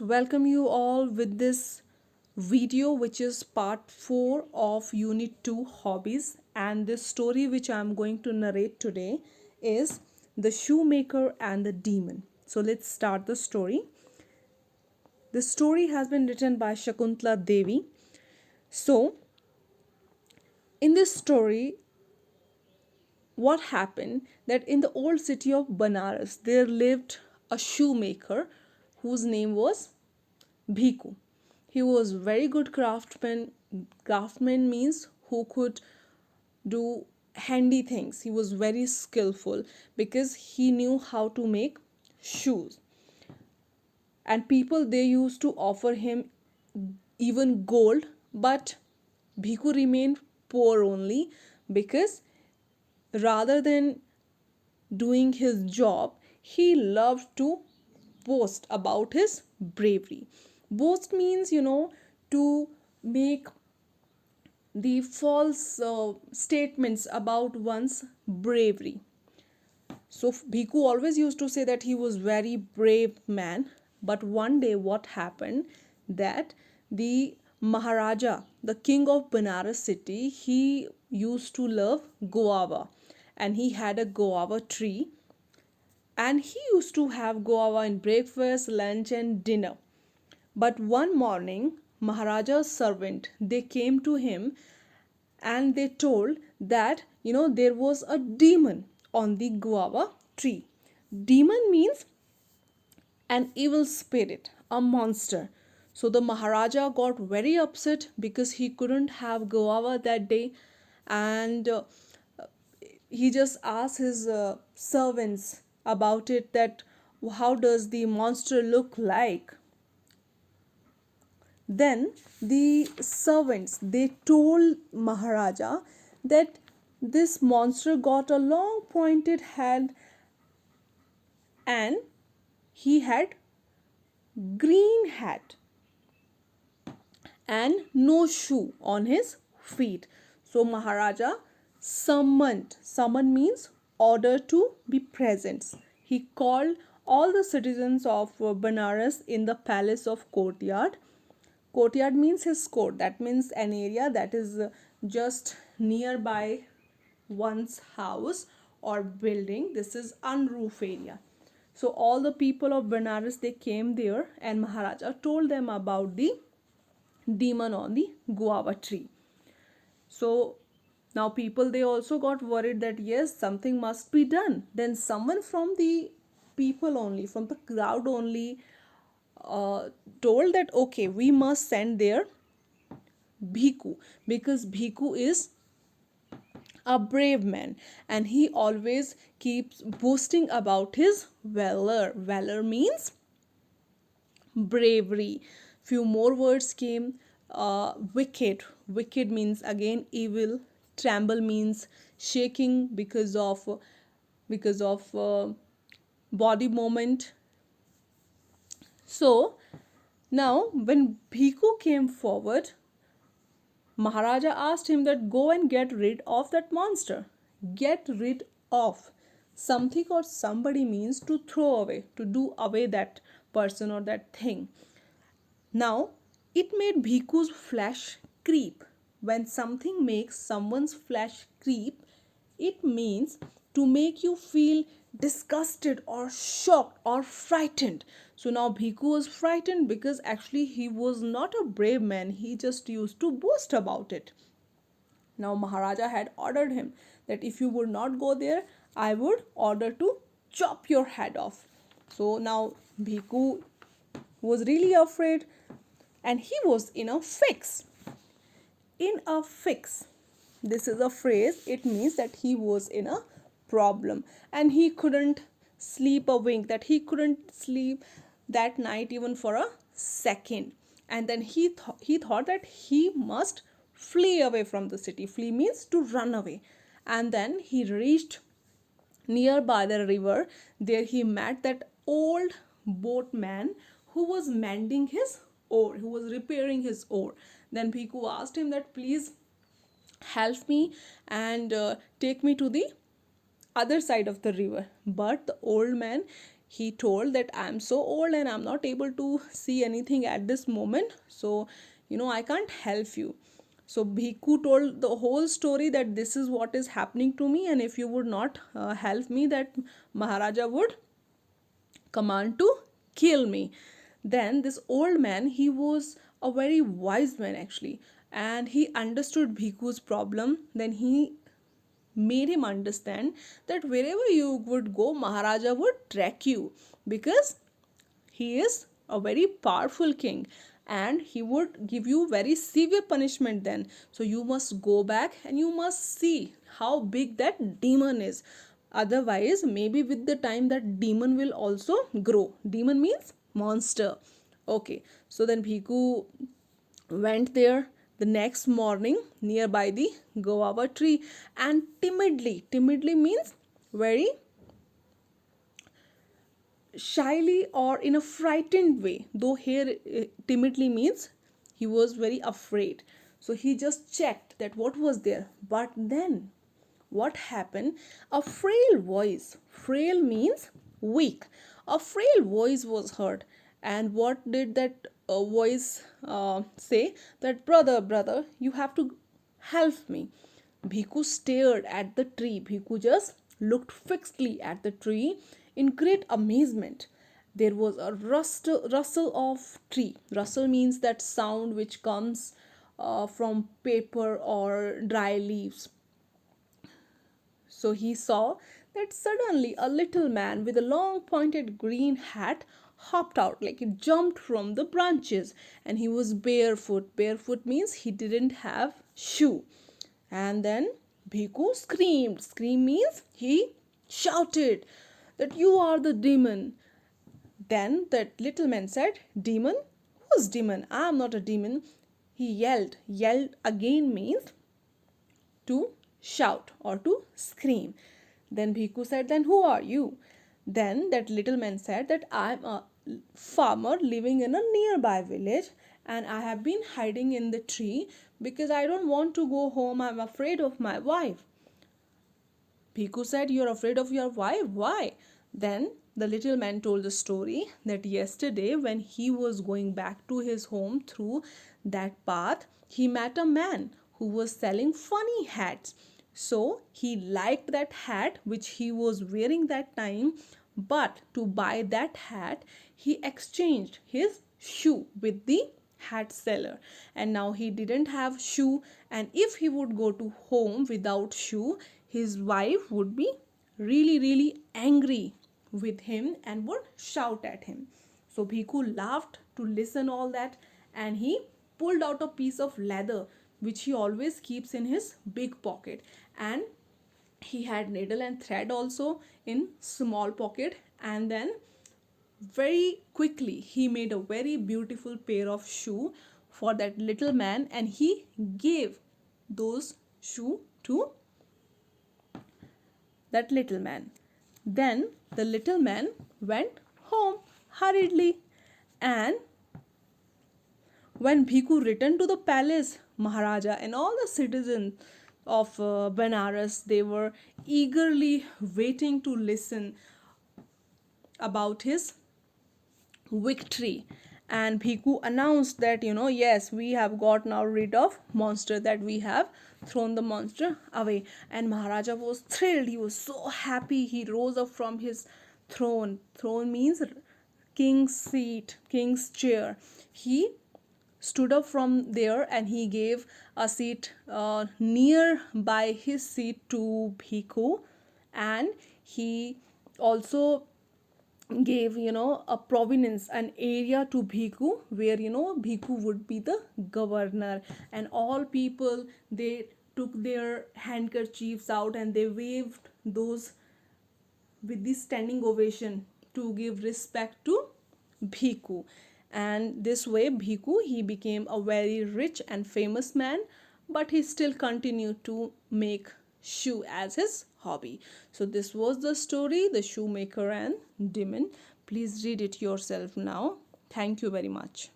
welcome you all with this video, which is part 4 of Unit 2 Hobbies. And this story, which I'm going to narrate today, is The Shoemaker and the Demon. So, let's start the story. The story has been written by Shakuntala Devi. So, in this story, what happened that in the old city of Banaras, there lived a shoemaker whose name was Bhiku. He was very good craftsman. Craftsman means who could do handy things. He was very skillful because he knew how to make shoes. And people, they used to offer him even gold, but Bhiku remained poor only because rather than doing his job, he loved to boast about his bravery. Boast means, to make the false statements about one's bravery. So Bhiku always used to say that he was very brave man. But one day what happened that the Maharaja, the king of Banaras city, he used to love guava, and he had a guava tree, and he used to have guava in breakfast, lunch and dinner. But one morning, Maharaja's servant, they came to him and they told that there was a demon on the guava tree. Demon means an evil spirit, a monster. So the Maharaja got very upset because he couldn't have guava that day, and he just asked his servants about it, that how does the monster look like. Then the servants, they told Maharaja that this monster got a long pointed head, and he had green hat and no shoe on his feet. So Maharaja summon means order to be present. He called all the citizens of Banaras in the palace of courtyard. Courtyard means his court. That means an area that is just nearby one's house or building. This is unroof area. So all the people of Benares, they came there, and Maharaja told them about the demon on the guava tree. So now people, they also got worried that yes, something must be done. Then someone from the people only, from the crowd only, uh, told that okay, we must send there Bhiku, because Bhiku is a brave man, and he always keeps boasting about his valor. Valor means bravery. Few more words came. Wicked. Wicked means again evil. Tremble means shaking because of body movement. So now when Bhiku came forward, Maharaja asked him that go and get rid of that monster. Get rid of something or somebody means to throw away, to do away that person or that thing. Now, it made Bhiku's flesh creep. When something makes someone's flesh creep, it means to make you feel disgusted or shocked or frightened. So now Bhiku was frightened because actually he was not a brave man, he just used to boast about it. Now Maharaja had ordered him that if you would not go there, I would order to chop your head off. So now Bhiku was really afraid, and he was in a fix. In a fix, this is a phrase, it means that he was in a problem and he couldn't sleep a wink, that he couldn't sleep that night even for a second. And then he thought that he must flee away from the city. Flee means to run away. And then he reached nearby the river. There he met that old boatman who was mending his oar, who was repairing his oar. Then Bhiku asked him that please help me and take me to the other side of the river. But the old man, he told that I'm so old and I'm not able to see anything at this moment, so I can't help you. So Bhiku told the whole story, that this is what is happening to me, and if you would not help me, that Maharaja would command to kill me. Then this old man, he was a very wise man actually, and he understood Bhiku's problem. Then he made him understand that wherever you would go, Maharaja would track you, because he is a very powerful king, and he would give you very severe punishment then. So you must go back and you must see how big that demon is. Otherwise, maybe with the time that demon will also grow. Demon means monster. Okay, so then Bhiku went there the next morning nearby the guava tree, and timidly means very shyly or in a frightened way, though here timidly means he was very afraid. So he just checked that what was there. But then what happened, a frail means weak, a frail voice was heard. And what did that voice say, that brother, you have to help me. Bhiku stared at the tree. Bhiku just looked fixedly at the tree in great amazement. There was a rustle of tree. Rustle means that sound which comes from paper or dry leaves. So he saw that suddenly a little man with a long pointed green hat hopped out, like it jumped from the branches, and he was barefoot. Barefoot means he didn't have shoe. And then Bhiku screamed. Scream means he shouted that you are the demon. Then that little man said, demon? Who's demon? I am not a demon. He yelled. Yelled again means to shout or to scream. Then Bhiku said, then who are you? Then that little man said that I am a farmer living in a nearby village, and I have been hiding in the tree because I don't want to go home. I'm afraid of my wife. Bhiku said, you're afraid of your wife? Why? Then the little man told the story that yesterday, when he was going back to his home through that path, he met a man who was selling funny hats. So he liked that hat which he was wearing that time, but to buy that hat, he exchanged his shoe with the hat seller, and now he didn't have shoe, and if he would go to home without shoe, his wife would be really angry with him and would shout at him. So Bhiku laughed to listen all that, and he pulled out a piece of leather which he always keeps in his big pocket, and he had needle and thread also in small pocket. And then very quickly he made a very beautiful pair of shoe for that little man, and he gave those shoe to that little man. Then the little man went home hurriedly, and when Bhiku returned to the palace, Maharaja and all the citizens of Benares, they were eagerly waiting to listen about his victory. And Bhiku announced that, yes, we have got now rid of monster, that we have thrown the monster away. And Maharaja was thrilled. He was so happy. He rose up from his throne means king's seat, king's chair. He stood up from there, and he gave a seat near by his seat to Bhiku. And he also gave a province, an area to Bhiku, where Bhiku would be the governor. And all people, they took their handkerchiefs out and they waved those with the standing ovation to give respect to Bhiku. And this way Bhiku, he became a very rich and famous man, but he still continued to make shoe as his hobby. So this was the story, the shoemaker and demon. Please read it yourself now. Thank you very much.